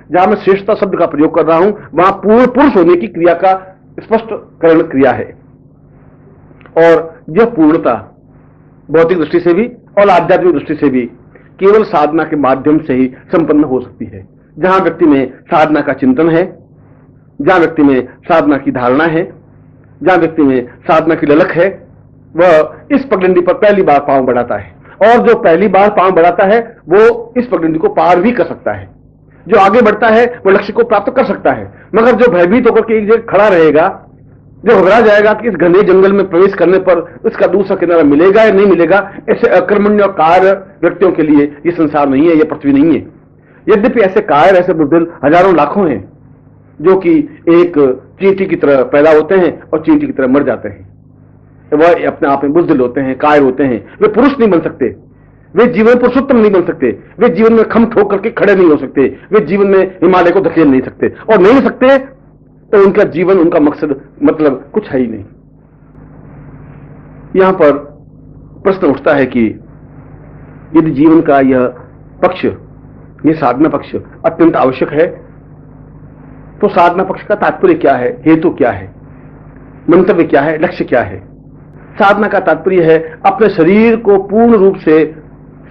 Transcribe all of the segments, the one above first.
जहां मैं श्रेष्ठता शब्द का प्रयोग कर रहा हूं, वहां पूर्ण पुरुष होने की क्रिया का स्पष्टकरण क्रिया है। और यह पूर्णता भौतिक दृष्टि से भी और आध्यात्मिक दृष्टि से भी केवल साधना के माध्यम से ही संपन्न हो सकती है। जहां व्यक्ति में साधना का चिंतन है, जहां व्यक्ति में साधना की धारणा है, जहां व्यक्ति में साधना की ललक है, वह इस पगडंडी पर पहली बार पांव बढ़ाता है। और जो पहली बार पांव बढ़ाता है वो इस पगडंडी को पार भी कर सकता है। जो आगे बढ़ता है वो लक्ष्य को प्राप्त कर सकता है। मगर जो भयभीत होकर के एक जगह खड़ा रहेगा, जो घबरा जाएगा कि इस घने जंगल में प्रवेश करने पर इसका दूसरा किनारा मिलेगा या नहीं मिलेगा, ऐसे अकर्मण्य और कार्य व्यक्तियों के लिए यह संसार नहीं है, यह पृथ्वी नहीं है। यद्यपि ऐसे कायर, ऐसे बुद्धिल हजारों लाखों हैं जो कि एक चींटी की तरह पैदा होते हैं और चींटी की तरह मर जाते हैं। वह अपने आप में बुद्धिल होते हैं, कायर होते हैं। वे पुरुष नहीं बन सकते, वे जीवन में पुरुषोत्तम नहीं बन सकते, वे जीवन में खम ठोक करके खड़े नहीं हो सकते, वे जीवन में हिमालय को धकेल नहीं सकते, और नहीं सकते तो उनका जीवन, उनका मकसद मतलब कुछ है ही नहीं। यहां पर प्रश्न उठता है कि यदि जीवन का यह पक्ष, यह साधना पक्ष अत्यंत आवश्यक है, तो साधना पक्ष का तात्पर्य क्या है, हेतु क्या है, मंतव्य क्या है, लक्ष्य क्या है? साधना का तात्पर्य है अपने शरीर को पूर्ण रूप से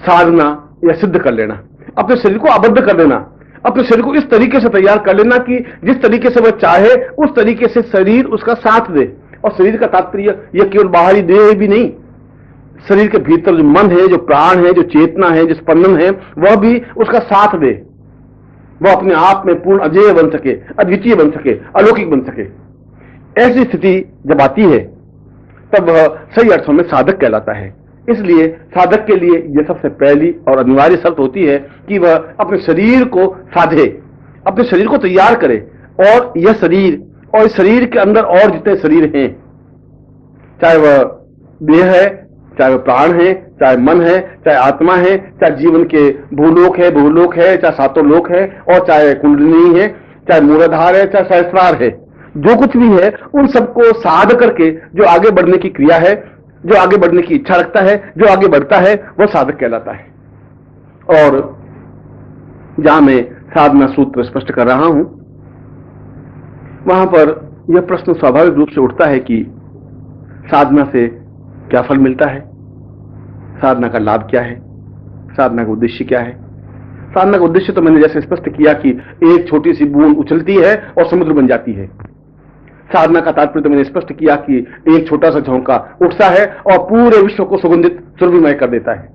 साधना या सिद्ध कर लेना, अपने शरीर को आबद्ध कर लेना, अपने शरीर को इस तरीके से तैयार कर लेना कि जिस तरीके से वह चाहे उस तरीके से शरीर उसका साथ दे। और शरीर का तात्पर्य यह केवल बाहरी देह भी नहीं, शरीर के भीतर जो मन है, जो प्राण है, जो चेतना है, जो स्पंदन है, वह भी उसका साथ दे। वह अपने आप में पूर्ण अजेय बन सके, अद्वितीय बन सके, अलौकिक बन सके। ऐसी स्थिति जब आती है तब वह सही अर्थों में साधक कहलाता है। इसलिए साधक के लिए यह सबसे पहली और अनिवार्य शर्त होती है कि वह अपने शरीर को साधे, अपने शरीर को तैयार करे। और यह शरीर और इस शरीर के अंदर और जितने शरीर हैं, चाहे वह देह है, चाहे वह प्राण है, चाहे मन है, चाहे आत्मा है, चाहे जीवन के भूलोक है, चाहे सातों लोक है, और चाहे कुंडलिनी है, चाहे मूलाधार है, चाहे सहस्रार है, जो कुछ भी है, उन सबको साध करके जो आगे बढ़ने की क्रिया है, जो आगे बढ़ने की इच्छा रखता है, जो आगे बढ़ता है, वह साधक कहलाता है। और जहां मैं साधना सूत्र स्पष्ट कर रहा हूं, वहां पर यह प्रश्न स्वाभाविक रूप से उठता है कि साधना से क्या फल मिलता है, साधना का लाभ क्या है, साधना का उद्देश्य क्या है। साधना का उद्देश्य तो मैंने जैसे स्पष्ट किया कि एक छोटी सी बूंद उछलती है और समुद्र बन जाती है। साधना का तात्पर्य तो मैंने स्पष्ट किया कि एक छोटा सा झोंका उठता है और पूरे विश्व को सुगंधित सुरभिमय कर देता है।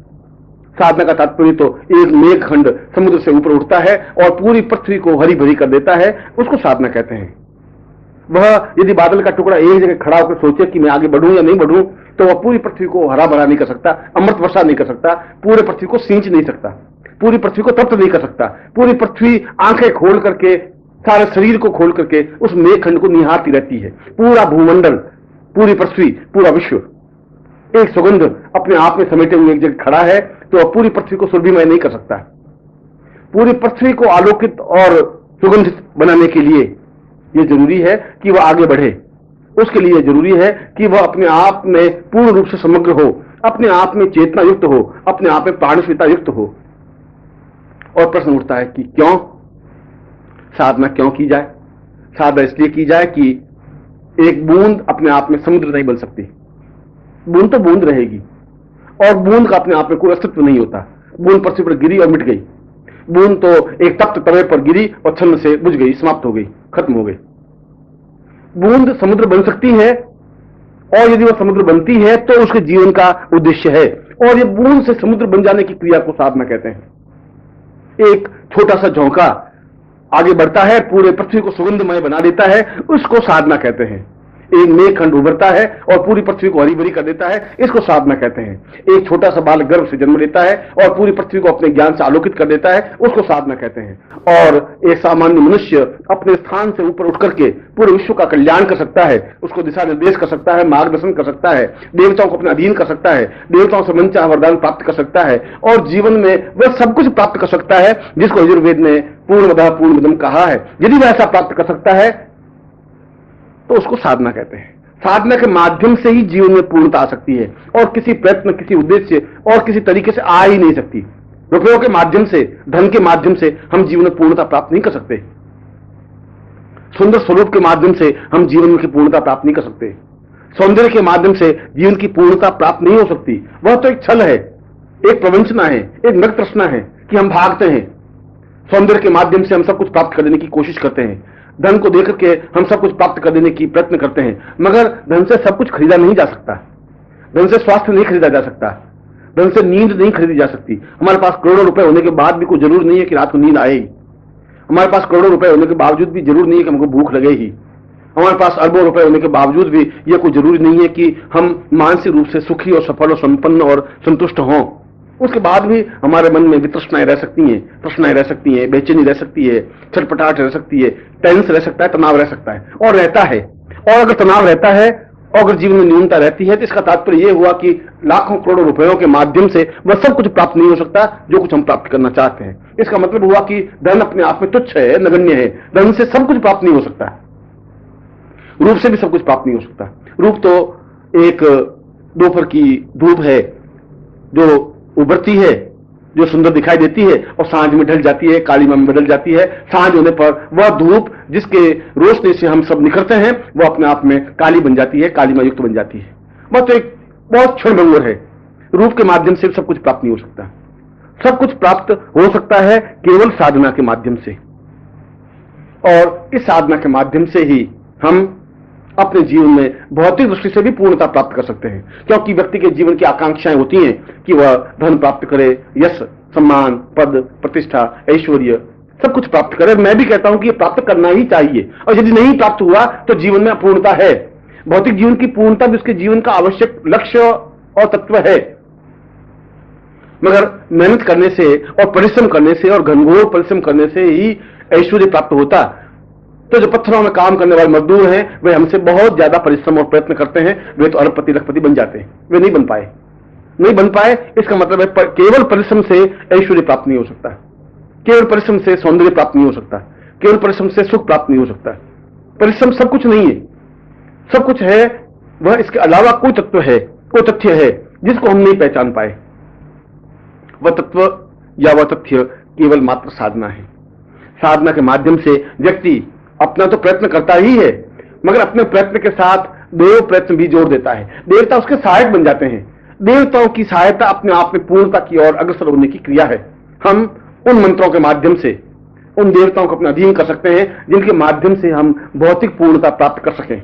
साधना का तात्पर्य तो एक मेघखंड समुद्र से ऊपर उठता है और पूरी पृथ्वी को हरी भरी कर देता है, उसको साधना कहते हैं। वह यदि बादल का टुकड़ा एक जगह खड़ा होकर सोचे कि मैं आगे बढ़ूं या नहीं बढ़ूं, तो वह पूरी पृथ्वी को हरा भरा नहीं कर सकता, अमृत वर्षा नहीं कर सकता, पूरे पृथ्वी को सींच नहीं सकता, पूरी पृथ्वी को तृप्त नहीं कर सकता। पूरी पृथ्वी आंखें खोल करके, सारे शरीर को खोल करके उस मेघखंड को निहारती रहती है। पूरा भूमंडल, पूरी पृथ्वी, पूरा विश्व एक सुगंध अपने आप में समेटे हुए एक जगह खड़ा है, तो वह पूरी पृथ्वी को सुरभिमय नहीं कर सकता। पूरी पृथ्वी को आलोकित और सुगंधित बनाने के लिए यह जरूरी है कि वह आगे बढ़े। उसके लिए जरूरी है कि वह अपने आप में पूर्ण रूप से समग्र हो, अपने आप में चेतना युक्त हो, अपने आप में प्राणस्मिता युक्त हो। और प्रश्न उठता है कि क्यों साधना क्यों की जाए? साधना इसलिए की जाए कि एक बूंद अपने आप में समुद्र नहीं बन सकती। बूंद तो बूंद रहेगी, और बूंद का अपने आप में कोई अस्तित्व नहीं होता। बूंद पृथ्वी पर गिरी और मिट गई। बूंद तो एक तप्त तवे पर गिरी और छन्न से बुझ गई, समाप्त हो गई, खत्म हो गई। बूंद समुद्र बन सकती है, और यदि वह समुद्र बनती है तो उसके जीवन का उद्देश्य है। और ये बूंद से समुद्र बन जाने की क्रिया को साधना कहते हैं। एक छोटा सा झोंका आगे बढ़ता है, पूरे पृथ्वी को सुगंधमय बना देता है, उसको साधना कहते हैं। एक मेघखंड उभरता है और पूरी पृथ्वी को हरी भरी कर देता है, इसको साधना कहते हैं। एक छोटा सा बालक गर्भ से जन्म लेता है और पूरी पृथ्वी को अपने ज्ञान से आलोकित कर देता है, उसको साधना कहते हैं। और एक सामान्य मनुष्य अपने स्थान से ऊपर उठ करके पूरे विश्व का कल्याण कर सकता है, उसको दिशा निर्देश कर सकता है, मार्गदर्शन कर सकता है, देवताओं को अपने अधीन कर सकता है, देवताओं से मनचाहा वरदान प्राप्त कर सकता है, और जीवन में वह सब कुछ प्राप्त कर सकता है जिसको यजुर्वेद ने पूर्णमदः पूर्णमिदं कहा है। यदि वह ऐसा प्राप्त कर सकता है तो उसको साधना कहते हैं। साधना के माध्यम से ही जीवन में पूर्णता आ सकती है, और किसी प्रयत्न, किसी उद्देश्य और किसी तरीके से आ ही नहीं सकती। रुपयों के माध्यम से, धन के माध्यम से हम जीवन में पूर्णता प्राप्त नहीं कर सकते। सुंदर स्वरूप के माध्यम से हम जीवन की पूर्णता प्राप्त नहीं कर सकते। सौंदर्य के माध्यम से जीवन की पूर्णता प्राप्त नहीं हो सकती। वह तो एक छल है, एक प्रवंचना है, एक नग्न तृष्णा है कि हम भागते हैं। सौंदर्य के माध्यम से हम सब कुछ प्राप्त कर देने की कोशिश करते हैं, धन को देकर के हम सब कुछ प्राप्त कर देने की प्रयत्न करते हैं, मगर धन से सब कुछ खरीदा नहीं जा सकता। धन से स्वास्थ्य नहीं खरीदा जा सकता, धन से नींद नहीं खरीदी जा सकती। हमारे पास करोड़ों रुपए होने के बाद भी कोई जरूर नहीं है कि रात को नींद आएगी। हमारे पास करोड़ों रुपए होने के बावजूद भी जरूर नहीं है कि हमको भूख लगेगी। हमारे पास अरबों रुपए होने के बावजूद भी यह कोई जरूरी नहीं है कि हम मानसिक रूप से सुखी और सफल और संपन्न और संतुष्ट हों। उसके बाद भी हमारे मन में वितृष्णाएं रह सकती हैं, तृष्णाएं रह सकती हैं, बेचैनी रह सकती है, छटपटाहट रह सकती है, टेंस रह सकता है, तनाव रह सकता है और रहता है। और अगर तनाव रहता है और अगर जीवन में न्यूनता रहती है तो इसका तात्पर्य यह हुआ कि लाखों करोड़ों रुपयों के माध्यम से वह सब कुछ प्राप्त नहीं हो सकता जो कुछ हम प्राप्त करना चाहते हैं। इसका मतलब हुआ कि धन अपने आप में तुच्छ है, नगण्य है। धन से सब कुछ प्राप्त नहीं हो सकता, रूप से भी सब कुछ प्राप्त नहीं हो सकता। रूप तो एक दोपहर की धूप है जो उभरती है, जो सुंदर दिखाई देती है और सांझ में ढल जाती है, कालीमा में बदल जाती है। सांझ होने पर वह धूप जिसके रोशनी से हम सब निखरते हैं वह अपने आप में काली बन जाती है, कालीमा युक्त बन जाती है। वह तो एक बहुत क्षण भंगुर है। रूप के माध्यम से सब कुछ प्राप्त नहीं हो सकता। सब कुछ प्राप्त हो सकता है केवल साधना के माध्यम से, और इस साधना के माध्यम से ही हम अपने जीवन में भौतिक दृष्टि से भी पूर्णता प्राप्त कर सकते हैं। क्योंकि व्यक्ति के जीवन की आकांक्षाएं होती हैं कि वह धन प्राप्त करे, यश, सम्मान, पद, प्रतिष्ठा, ऐश्वर्य सब कुछ प्राप्त करे। मैं भी कहता हूं कि यह प्राप्त करना ही चाहिए, और यदि नहीं प्राप्त हुआ तो जीवन में अपूर्णता है। भौतिक जीवन की पूर्णता भी उसके जीवन का आवश्यक लक्ष्य और तत्व है। मगर मेहनत करने से और परिश्रम करने से और घनघोर परिश्रम करने से ही ऐश्वर्य प्राप्त होता। तो जो पत्थरों में काम करने वाले मजदूर हैं वे हमसे बहुत ज्यादा परिश्रम और प्रयत्न करते हैं, वे तो अरबपति लखपति बन जाते हैं। वे नहीं बन पाए। इसका मतलब है केवल परिश्रम से ऐश्वर्य प्राप्त नहीं हो सकता, केवल परिश्रम से सौंदर्य प्राप्त नहीं हो सकता, केवल परिश्रम से सुख प्राप्त नहीं हो सकता। परिश्रम सब कुछ नहीं है, सब कुछ है वह इसके अलावा कोई तत्व है, कोई तथ्य है जिसको हम नहीं पहचान पाए। वह तत्व या वह तथ्य केवल मात्र साधना है। साधना के माध्यम से व्यक्ति अपना तो प्रयत्न करता ही है, मगर अपने प्रयत्न के साथ देव प्रयत्न भी जोड़ देता है। देवता उसके सहायक बन जाते हैं। देवताओं की सहायता अपने आप में पूर्णता की ओर अग्रसर होने की क्रिया है। हम उन मंत्रों के माध्यम से उन देवताओं को अपने अधीन कर सकते हैं जिनके माध्यम से हम भौतिक पूर्णता प्राप्त कर सकें,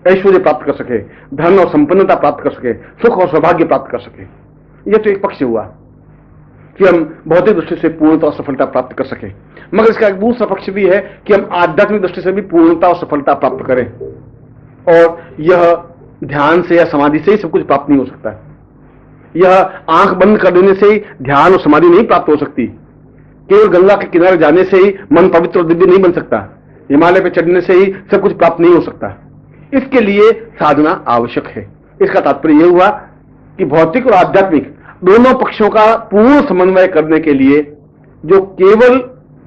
ऐश्वर्य प्राप्त कर सके, धन और संपन्नता प्राप्त कर सके, सुख और सौभाग्य प्राप्त कर सके। यह तो एक पक्ष हुआ कि हम भौतिक दृष्टि से पूर्णता और सफलता प्राप्त कर सके। मगर इसका एक दूसरा पक्ष भी है कि हम आध्यात्मिक दृष्टि से भी पूर्णता और सफलता प्राप्त करें, और यह ध्यान से या समाधि से ही सब कुछ प्राप्त नहीं हो सकता। यह आंख बंद कर देने से ही ध्यान और समाधि नहीं प्राप्त हो सकती। केवल गंगा के किनारे जाने से ही मन पवित्र और दिव्य नहीं बन सकता। हिमालय पर चढ़ने से ही सब कुछ प्राप्त नहीं हो सकता। इसके लिए साधना आवश्यक है। इसका तात्पर्य यह हुआ कि भौतिक और आध्यात्मिक दोनों पक्षों का पूर्ण समन्वय करने के लिए जो केवल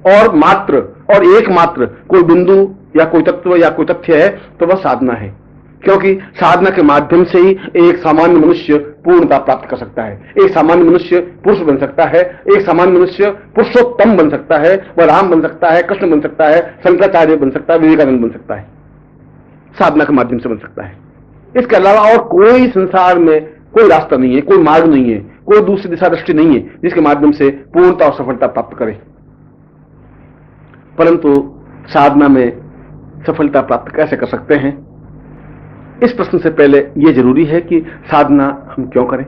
और मात्र और एकमात्र कोई बिंदु या कोई तत्व या कोई तथ्य है तो वह साधना है। क्योंकि साधना के माध्यम से ही एक सामान्य मनुष्य पूर्णता प्राप्त कर सकता है। एक सामान्य मनुष्य पुरुष बन सकता है, एक सामान्य मनुष्य पुरुषोत्तम बन सकता है, वह राम बन सकता है, कृष्ण बन सकता है, शंकराचार्य बन सकता है, विवेकानंद बन सकता है। साधना के माध्यम से बन सकता है। इसके अलावा और कोई संसार में कोई रास्ता नहीं है, कोई मार्ग नहीं है, कोई दूसरी दिशा दृष्टि नहीं है जिसके माध्यम से पूर्णता और सफलता प्राप्त करे। परंतु साधना में सफलता प्राप्त कैसे कर सकते हैं, इस प्रश्न से पहले यह जरूरी है कि साधना हम क्यों करें।